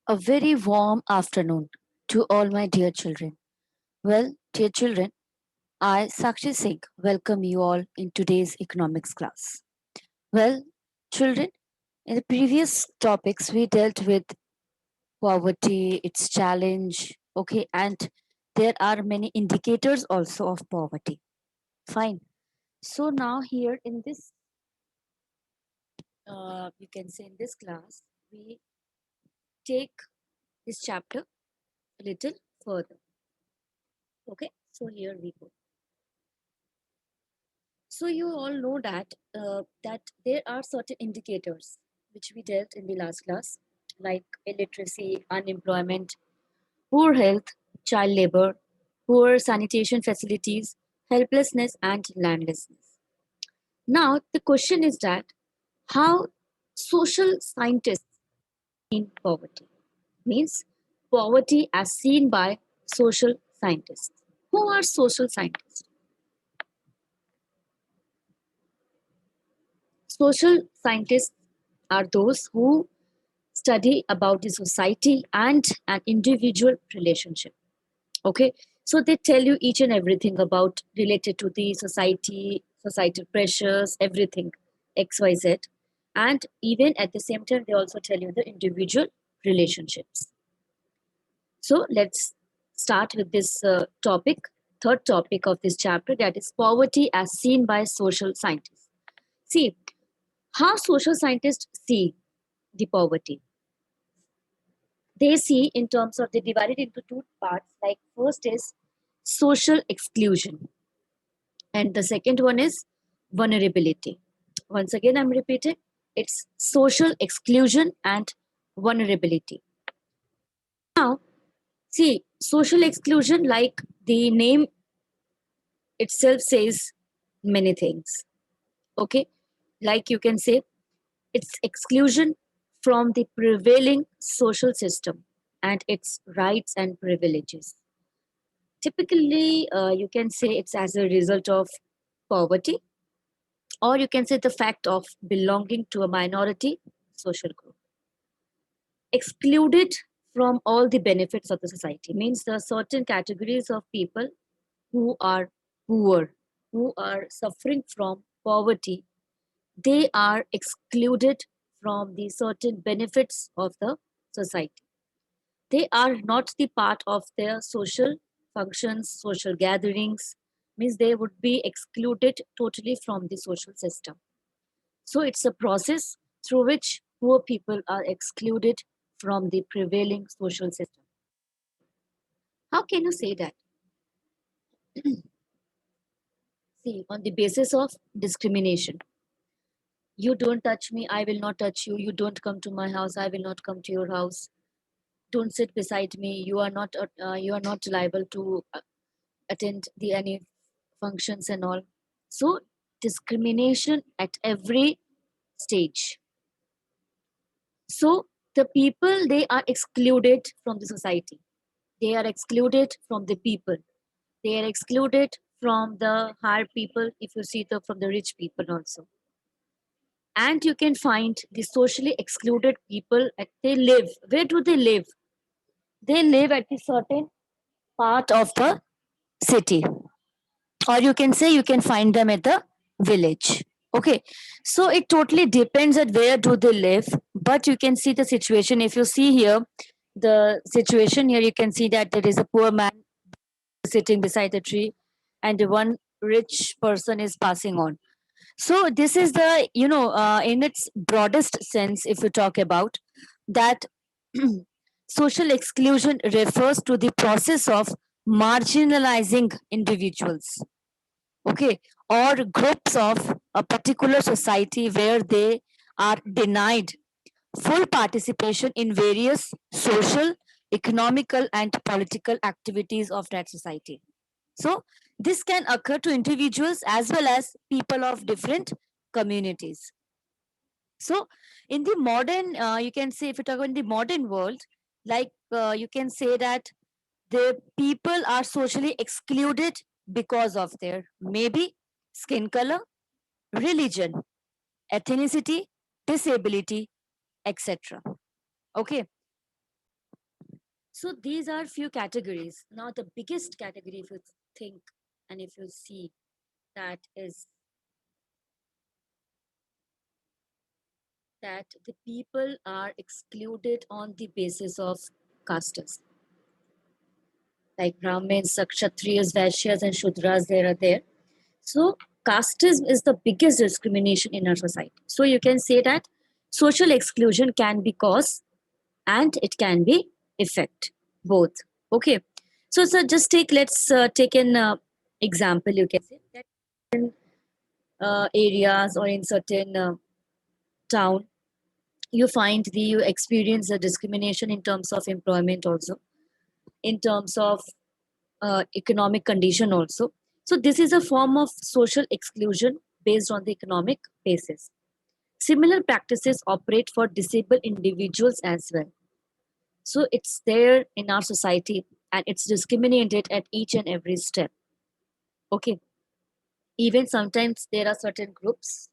A very warm afternoon to all my dear children. Well, dear children, I, Sakshi Singh, welcome you all in today's economics class. Well, children, in the previous topics, we dealt with poverty, its challenge, okay, and there are many indicators also of poverty. Fine. So now here in this, you can say in this class, we take this chapter a little further. Okay, so here we go. So you all know that there are certain indicators which we dealt in the last class, like illiteracy, unemployment, poor health, child labor, poor sanitation facilities, helplessness, and landlessness. Now the question is that how social scientists in poverty means poverty as seen by social scientists. Who are social scientists? Social scientists are those who study about the society and an individual relationship. Okay, so they tell you each and everything about related to the society, societal pressures, everything, XYZ, and even at the same time they also tell you the individual relationships. So let's start with this topic, third topic of this chapter, that is poverty as seen by social scientists. See how social scientists see the poverty. They see in terms of they divide it into two parts, like first is social exclusion and the second one is vulnerability. Once again I'm repeating, it's social exclusion and vulnerability. Now see, social exclusion, like the name itself says many things. Okay, like you can say it's exclusion from the prevailing social system and its rights and privileges. Typically, you can say it's as a result of poverty, or you can say the fact of belonging to a minority social group. Excluded from all the benefits of the society means there are certain categories of people who are poor, who are suffering from poverty. They are excluded from the certain benefits of the society. They are not the part of their social functions, social gatherings, means they would be excluded totally from the social system. So it's a process through which poor people are excluded from the prevailing social system. How can you say that? See, on the basis of discrimination. You don't touch me, I will not touch you. You don't come to my house, I will not come to your house. Don't sit beside me. You are not liable to attend the any functions and all. So discrimination at every stage. So the people, they are excluded from the society. They are excluded from the people. They are excluded from the higher people, if you see the from the rich people also. And you can find the socially excluded people at they live. Where do they live? They live at a certain part of the city, or you can say you can find them at the village. Okay, so it totally depends at where do they live, but you can see the situation. If you see here the situation here, you can see that there is a poor man sitting beside a tree and one rich person is passing on. So this is the, in its broadest sense, if you talk about that, social exclusion refers to the process of marginalizing individuals, okay, or groups of a particular society where they are denied full participation in various social, economical, and political activities of that society. So, this can occur to individuals as well as people of different communities. So, in the modern, you can say, if you talk about the modern world, like you can say that the people are socially excluded because of their maybe skin color, religion, ethnicity, disability, etc. Okay. So these are few categories. Now the biggest category, if you think and if you see, that is that the people are excluded on the basis of castes. Like Brahmins, Kshatriyas, Vaishyas, and Shudras, there are there. So casteism is the biggest discrimination in our society. So you can say that social exclusion can be cause and it can be effect, both. Okay. So just let's take an example. You can say that in areas or in certain town, you find you experience a discrimination in terms of employment also, in terms of economic condition also. So this is a form of social exclusion based on the economic basis. Similar practices operate for disabled individuals as well. So it's there in our society and it's discriminated at each and every step. Okay. Even sometimes there are certain groups,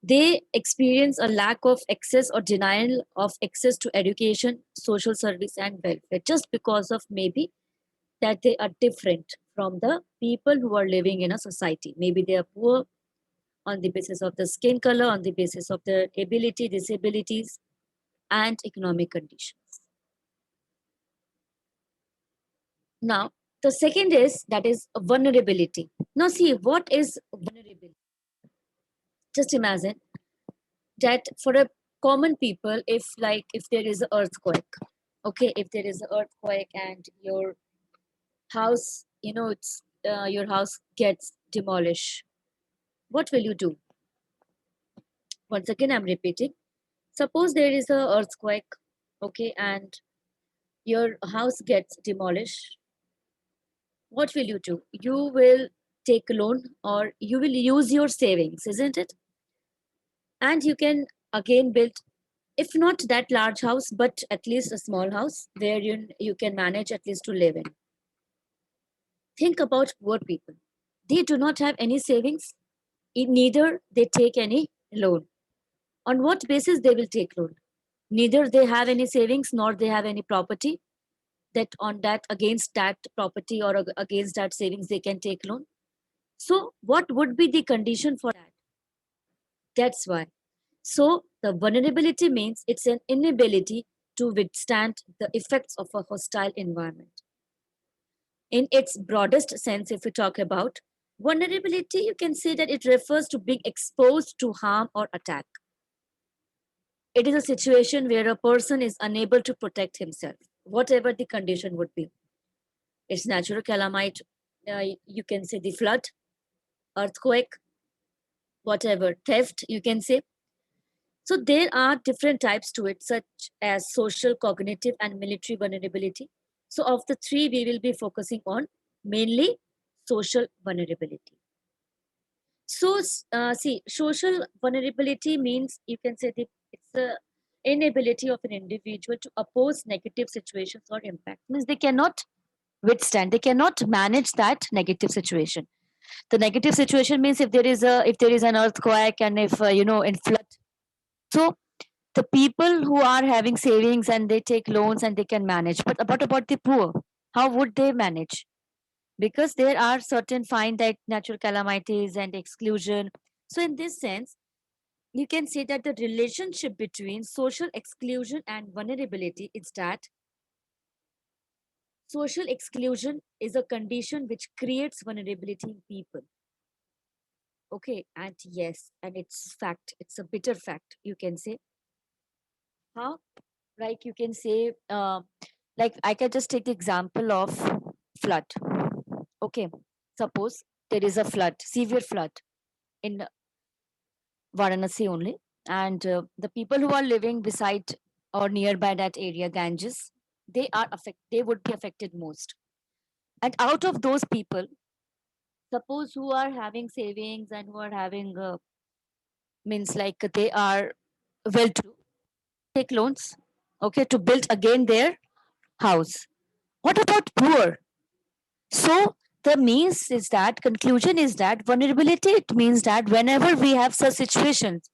they experience a lack of access or denial of access to education, social service, and welfare just because of maybe that they are different from the people who are living in a society. Maybe they are poor on the basis of the skin color, on the basis of their ability, disabilities, and economic conditions. Now, the second is that is vulnerability. Now, see what is vulnerability. Just imagine that for a common people, if there is an earthquake, okay, if there is an earthquake and your house, it's your house gets demolished, what will you do? Once again, I'm repeating. Suppose there is a earthquake, okay, and your house gets demolished. What will you do? You will take a loan or you will use your savings, isn't it? And you can again build, if not that large house, but at least a small house where you can manage at least to live in. Think about poor people. They do not have any savings, neither they take any loan. On what basis they will take loan? Neither they have any savings nor they have any property that on that against that property or against that savings they can take loan. So what would be the condition for that? That's why. So the vulnerability means it's an inability to withstand the effects of a hostile environment. In its broadest sense, if we talk about vulnerability, you can say that it refers to being exposed to harm or attack. It is a situation where a person is unable to protect himself, whatever the condition would be. It's natural calamity, you can say the flood, earthquake, whatever, theft, you can say. So there are different types to it, such as social, cognitive, and military vulnerability. So of the three, we will be focusing on mainly social vulnerability. So see, social vulnerability means you can say that it's the inability of an individual to oppose negative situations or impact. Means they cannot withstand, they cannot manage that negative situation. The negative situation means if there is an earthquake and if in flood. So the people who are having savings and they take loans and they can manage, but about the poor, how would they manage? Because there are certain find that natural calamities and exclusion. So in this sense, you can say that the relationship between social exclusion and vulnerability is that social exclusion is a condition which creates vulnerability in people. Okay, and yes, and it's fact, it's a bitter fact, you can say. How? Like you can say, like I can just take the example of flood. Okay, suppose there is a flood, severe flood in Varanasi only, and the people who are living beside or nearby that area, Ganges, they would be affected most. And out of those people, suppose who are having savings and who are having means like they are well to do, take loans, okay, to build again their house. What about poor? So the means is that conclusion is that vulnerability, it means that whenever we have such situations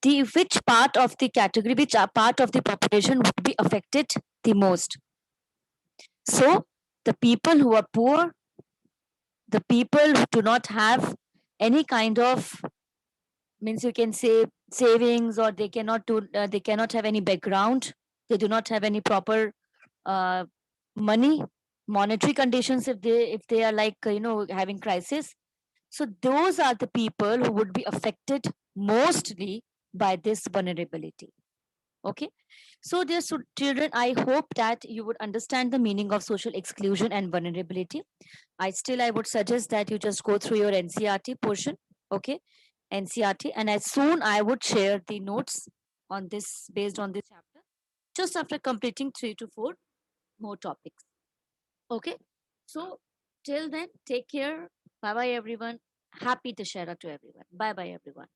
the which part of the category, which part of the population would be affected the most. So the people who are poor, the people who do not have any kind of, means you can say, savings, or they cannot have any background, they do not have any proper uh, money, monetary conditions, if they are like having crisis. So those are the people who would be affected mostly by this vulnerability. Okay. So dear children, I hope that you would understand the meaning of social exclusion and vulnerability. I would suggest that you just go through your NCRT portion. Okay. NCRT, and as soon I would share the notes on this, based on this chapter, just after completing 3 to 4 more topics. Okay. So till then, take care. Bye bye everyone. Happy Dashera to everyone. Bye bye everyone.